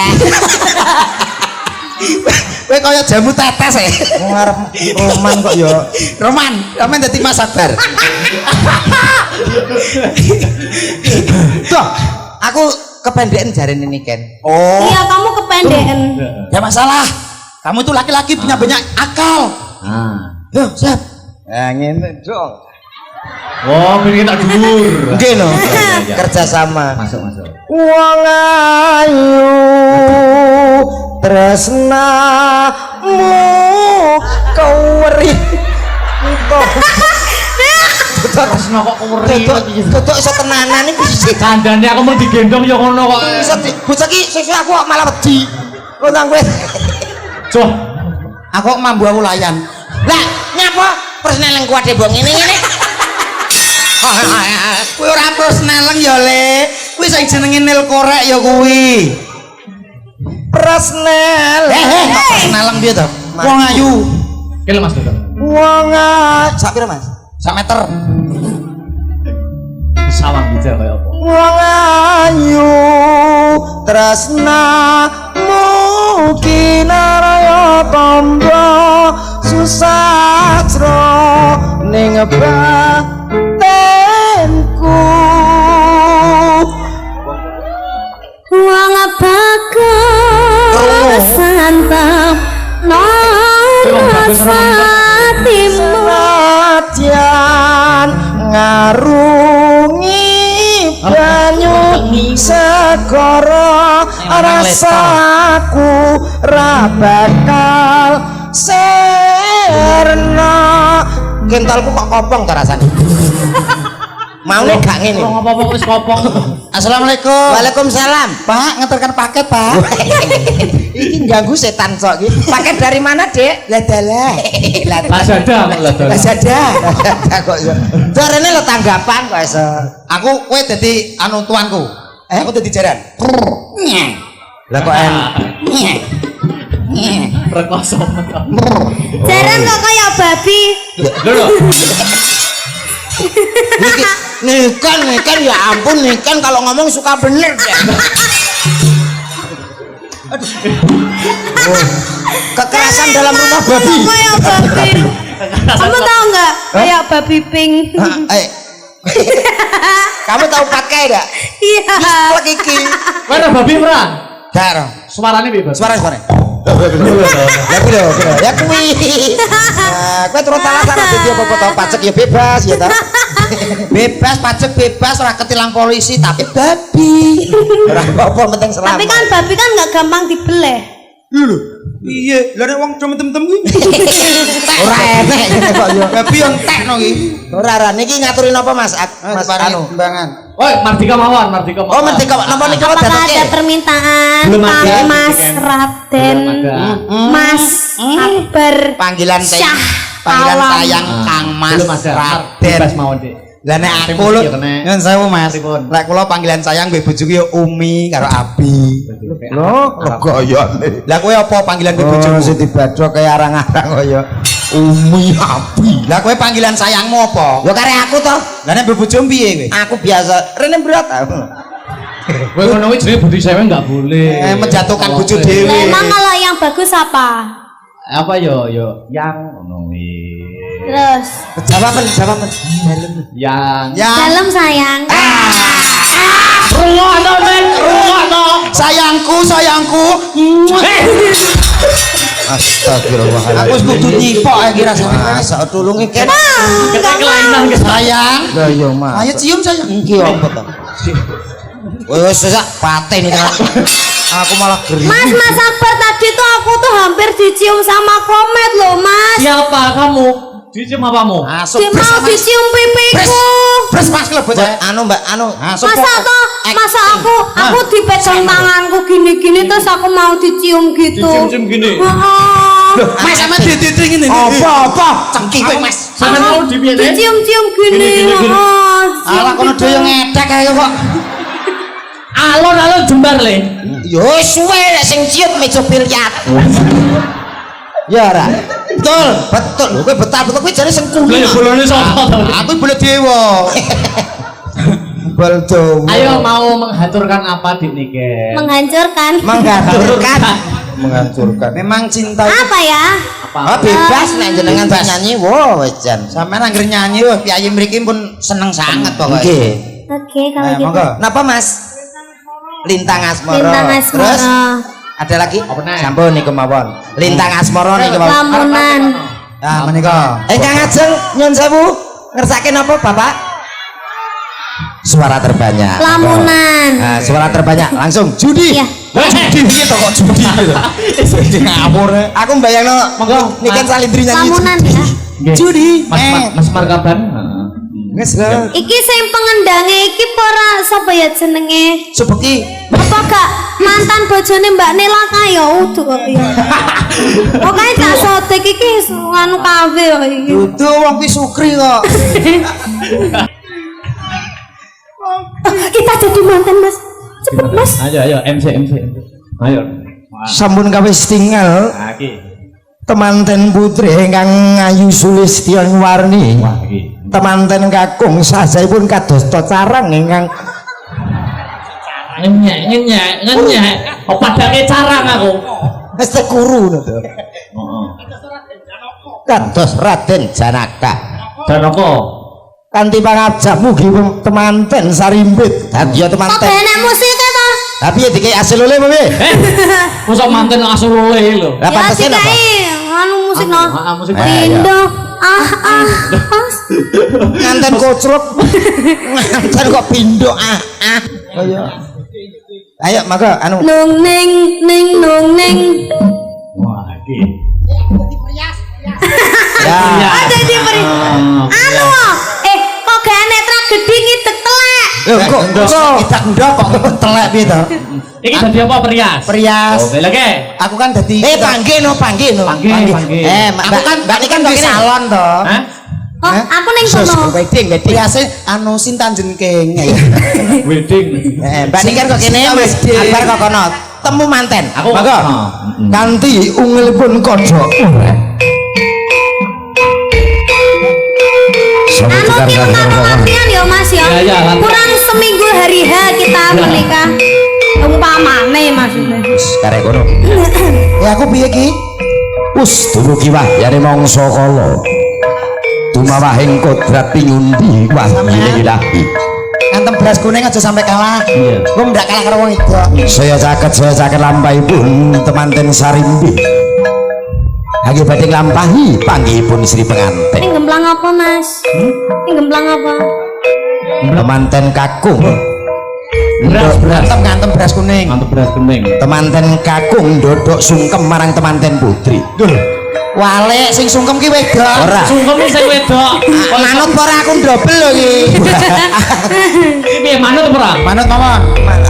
Kowe kaya jamu tetes e. Ngarep Roman kok ya. Roman dadi Mas Akbar. Tuh, aku kependekan jarene ini Ken. Oh. Iya, kamu kependekan. Ya masalah. Kamu itu laki-laki punya banyak akal. Loh, siap. Nah, ngene dong. Oh, pengen tak dhuwur. Nggih no. Kerja sama. Masuk. Wong ayu tresnamu keweri. Tresno kok keweri. Tutuk iso tenanan iki piye? Kandhane aku mau digendong ya ngono kok. Iso bocah iki sesuk aku kok malah wedi. Kok nang kowe. Joh, Aku kok mambu aku layan. Lah, nyapa persneleng kuwate mbok ngene-ngene. Kuwi ora persneleng ya, Le. Kuwi sing jenenge nil korek ya kuwi. Persnel. Persneleng piye to? Wong ayu. kene Mas Dokter. Wong sak pira, Mas? Sak meter. Sawang bijak kaya apa? Wong ayu tresnamu kinaraya tamba susastra ning batenku. Wong bakal santap nasimu Senadyan ngarungi banyu segara rasaku ra bakal serna. Kentalku kok kopong ta rasane? Maune gak ngene. Wong apa-apa wis kopong. Assalamualaikum. Waalaikumsalam. Pak, ngeterkan paket, Pak. Iki ganggu setan sok iki. Paket dari mana, Dek? Ladalah. Lazada kok Lazada. Lazada. Kok yo. Dorene lo tanggapan kok iso. Aku kowe dadi anu tuanku. Aku dadi jaran. Lah kok Rekoso mentok. Jaran kok kayak babi. Lho. Nikan ya ampun nikan kalau ngomong suka bener ya. Kekerasan dalam rumah babi. Kayak babi. Kamu tahu nggak? Kayak babi pink. Kamu tahu pakai enggak? Iya. Plek iki. Mana babi perang? Dar. Suarane piye, Bos? Suara. Ya kuwi lho. Ya kuwi. Nah, kowe turun talasan dadi apa tau pajak ya bebas ya ta. Bebas pajak bebas ora ketilang polisi tapi Babi. Ora apa-apa penting selamat. Tapi kan babi kan nggak gampang dibeleh. iya, lha nek wong tem-tem kuwi. Ora enek ngene kok yo. Babi yo entekno iki. Ora niki ngaturin apa Mas? Mas anu. Timbangan. Woi, Mardika mawon, Mardika mawon. Oh, merdeka napa niku Apakah dadake? ada permintaan Belum Pak ada. Mas Belum Raden, ada. Mas Akbar, Panggilan Syah panggilan Alam. sayang Kang Mas Belum ada. Raden. Bebas mawon, Dik. Lah nek Sing aku lho, mesti kene. nyun sewu Mas. Pripun? Lek kula panggilan sayang mbek bojoku yo Umi karo Abi. Loh, koyone. Lah kowe apa panggilan mbek bojomu? Bojomu sing dibadhok kaya arang-arang kaya Umi Abi. Lah kowe panggilan sayangmu apa? Yo kare aku toh. Lah nek mbek bojomu piye kowe? Aku biasa rene berat. Kowe ngono kuwi jenenge budi sewe enggak boleh. Menjatuhkan bojo dhewe. Memang kalau yang bagus apa? Apa yo yang ngono kuwi. Terus Jawaban. Yang Ya. dalam sayang. rungokno men, rungokno. Sayangku. Astagfirullahaladzim. Aku wis kudu nyipok iki rasane. Masa tulungi ken. Kita kelainan ke Sayang. Lah yo Mas. Ayo cium sayang. Iki apa to? Wes sak paten iki kan. Aku malah geri. Mas Akbar tadi tuh aku tuh hampir dicium sama komet loh Mas. Siapa kamu? Dicium apamu? Masuk. Dia mau dicium pipiku. Pres Mas klebet ya. Anu Mbak, anu. Masa aku dipegang tanganku gini-gini terus aku mau dicium gitu. Dicium-cium gini. Mas sama dititring ini. Apa? Cengki kowe Mas. Sampe mau dipiye? Dicium-cium gini. Gini. Alah kono dhewe ngedek ae kok. Alon-alon jembar le. Yo suwe nek sing ciut meja biliar. Ya ora. Betul. Lho kowe betul kowe jare sing Lah kuwi. ya bolone sapa to? Aku boleh dewa. Bal Jawa. Ayo mau menghaturkan apa Dik Nike? Menghancurkan. Menghancurkan. Memang cinta Apa ya? Oh, bebas nek jenengan nyanyi. Wo wis jan. sampean anggere nyanyi wah piyayi mriki pun seneng sangat pokoknya. Nggih. Oke kalau Nah, gitu. monggo. Napa Mas? Lintang Asmoro. Lintang Asmoro. Terus ada lagi? Apa nih? Sampun niku mawon. Lintang Asmoro niku mawon. Lamunan. Nah, menika. Kang Ajeng nyun sewu. Ngersake napa Bapak? Suara terbanyak. Lamunan. Nah, suara terbanyak langsung judi. Iya. Judi gitu kok judi gitu. Judi ngawur. Aku mbayangno Monggo. niken Salindri nyanyi. Lamunan ya. Judi. Mas Markaban. Wes lho. Iki sing pengendange iki ora sapa ya jenenge? Subeki. Apa gak mantan bojone Mbak Nela kaya udu kok ya. Pokoke tak sotek iki anu kafe kok iki. Dudu wong ki Sukri kok. Kita jadi mantan Mas. Cepet Mas. Ayo MC. Ayo. Sampun kawis tinggal Iki. temanten putri ingkang Ayu Sulistion Warni. Wah, iki. Temanten kakung sajaipun kadosta carang ingkang Ngenyek. Oh padake carang aku. Wis tekuru ngono to. Heeh. Kados Raden Janaka. Dan apa? kanthi pangajap mugi temanten sarimbit. Dadi ya Kok temanten. enek musik ta? Tapi ya dikai asil oleh piye? Mosok manten asur oleh lho. Lah Ya pantese napa? dikai anu musik no. Musik Pindo Nganten kocruk. Nganten kok pindho Ayo maka anu nung ning nung ning. Wah, iki. ya. Ada di beri. Anu kok gak enek track gedhi ngidek telek. Kok tidak ndok kok telek piye to? Iki dadi apa perias? Perias. Oh, lagi. Aku kan dadi panggih no. Panggih. aku kan di salon to. Hah? Oh, aku ning kono. Wedding. Periase anu Sintan Jenking. Wedding. Mbak Niken kok kene wis Akbar kok kono. Temu manten. Aku Maka kanthi ungilipun kodhok. Anu kita latihan ya Mas ya. Ya, latihan. Kurang seminggu hari H kita menikah. Umpamane maksudnya. Karek kono. Ya aku piye ki? Wis dumugi wahyane mangsa kala. Dumawahing kodrat pinyundi wahyane ilahi. Ngantem beras kuning aja sampai kalah. Iya. Gua ndak kalah karo wong itu. Saya caket lampahipun temanten sarimbi. Hagi badhe lampahi panggihipun istri pengantin. Ini gemplang apa Mas? Ini gemplang apa? Temanten kakung. Beras. Ngantem beras kuning. Mantep beras kuning. Temanten kakung ndodok sungkem marang temanten putri. Wale sing sungkem ki wedok. Ora. Sungkem sing wedok. Manut ora aku ndobel lho ki. Iki piye manut ora? Manut mawon.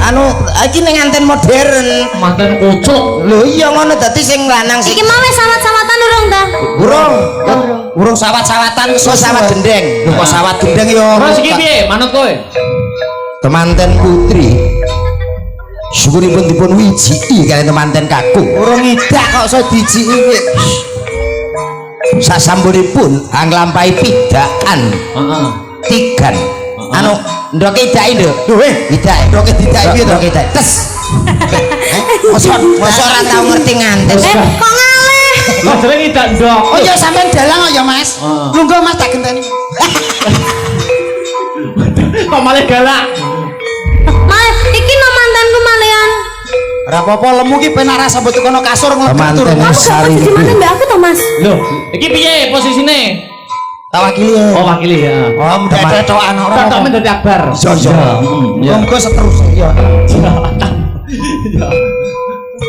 Anu iki ning nganten modern. Manten kucuk. Lho iya ngono dadi sing lanang sing Iki mau wis sawat-sawatan urung ta? burung. Urung sawat-sawatan wis Sawat gendeng. Lho kok sawat gendeng yo. Terus iki piye manut kowe? Temanten putri. Syukuripun dipun wijiki kaliyan temanten kakung. Urung idak kok iso dijiki ki. Sasampunipun anglampahi pidakan Heeh. tigan. Anu ndoke idake nduk. Lho Idake. ndoke didake piye to? Ndoke idake. Tes. Mosok ora tau ngerti nganten. Kok ngaleh? Lah jeneng idak ndok. Oh ya sampean dalang kok ya Mas. Heeh. Lungguh Mas tak genteni. Kok malah galak? Mas, iki no mantanku malian. Ora apa-apa lemu ki penak ra sambut kono kasur Temanten nglebetur. Kamu gak sarimbi. di mana mbak aku to Mas? Loh, iki piye posisine? Tak wakili ya. Oh, wakili ya. Oh, mendada cokan ora. Tok men dadi akbar. Iya, iya. Ya. Monggo seterusnya ya. Ya.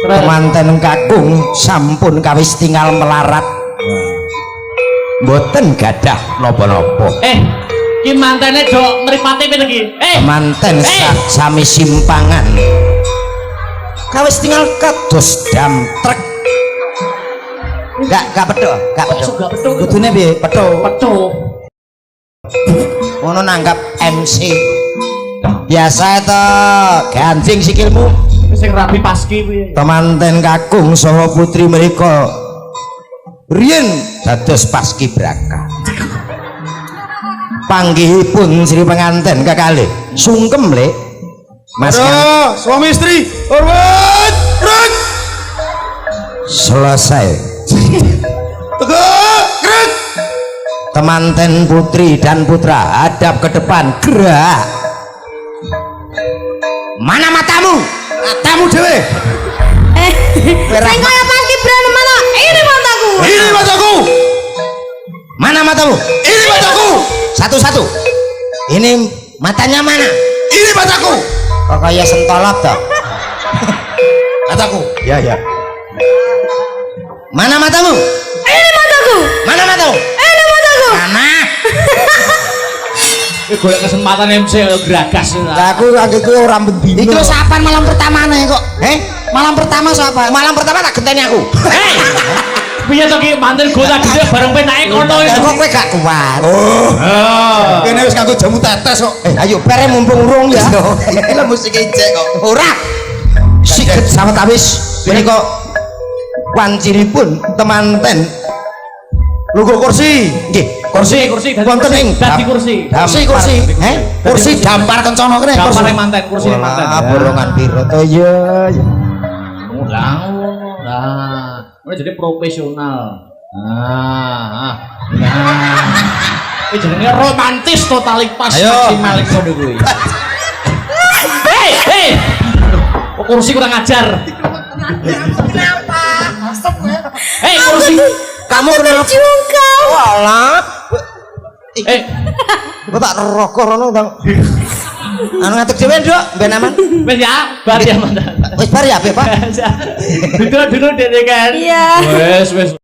Temanten kakung sampun kawis tinggal melarat. Mboten gadah napa-napa. Ki mantene do mripate pene iki. Temanten sami simpangan. Kawis tinggal kados dam trek. Gak pedo, gak pedo. Gak betul. Kudune piye? Petuk. Petuk. Ngono nanggap MC. Biasa to, ganjing sikilmu. Sing rapi paski kuwi. Temanten kakung saha putri mereka riyen dados paskibraka. Panggihipun Sri penganten kekalih sungkem le Mas kan Suami istri. Hormat. Rek. selesai. Tegak. Rek. Temanten putri dan putra hadap ke depan gerak. Mana matamu? Tamu dhewe. Sing kaya Mas Gibran mana? Ini mataku. Ini mataku. Mana matamu? Ini mataku. Satu-satu. Ini matanya mana? Ini mataku. Kok kaya sentolop toh? Mataku. Ya ya. Mana matamu? Ini mataku. Mana matamu? Ini mataku. Mana? Golek kesempatan MC geragas. Aku anggitku ora bendino. Iki lho sapan malam pertamane kok. Malam pertama sapa? Malam pertama tak genteni aku. Piye to ki manten gola gede bareng penake kono Kok iki. kowe gak kuat? Kene wis nganggo jamu tetes kok. Ayo pere mumpung urung ya. Iki lho musik ejek kok. Ora. Siket sama tawis Menika wanciripun temanten Lungguh kursi. nggih kursi Kursi, dadi wonten ing dadi kursi. Kursi. Kursi dampar kencana kene. Gampare manten, kursi manten. Ah, borongan piro to ya. Lah, jadi profesional. Ini jenenge romantis totalitas maksimal kode gue. Hei. Oh, kursi kurang ajar. Hei, kursi. kamu kenapa? Juga. Walah. Kok tak rokok rono Bang. Anu ngatuk dhewe, Nduk, ben aman. Wes ya, bar ya mantan. Wis bar ya, Beb, Pak. Duduk dulu dek kan. Iya. Wes.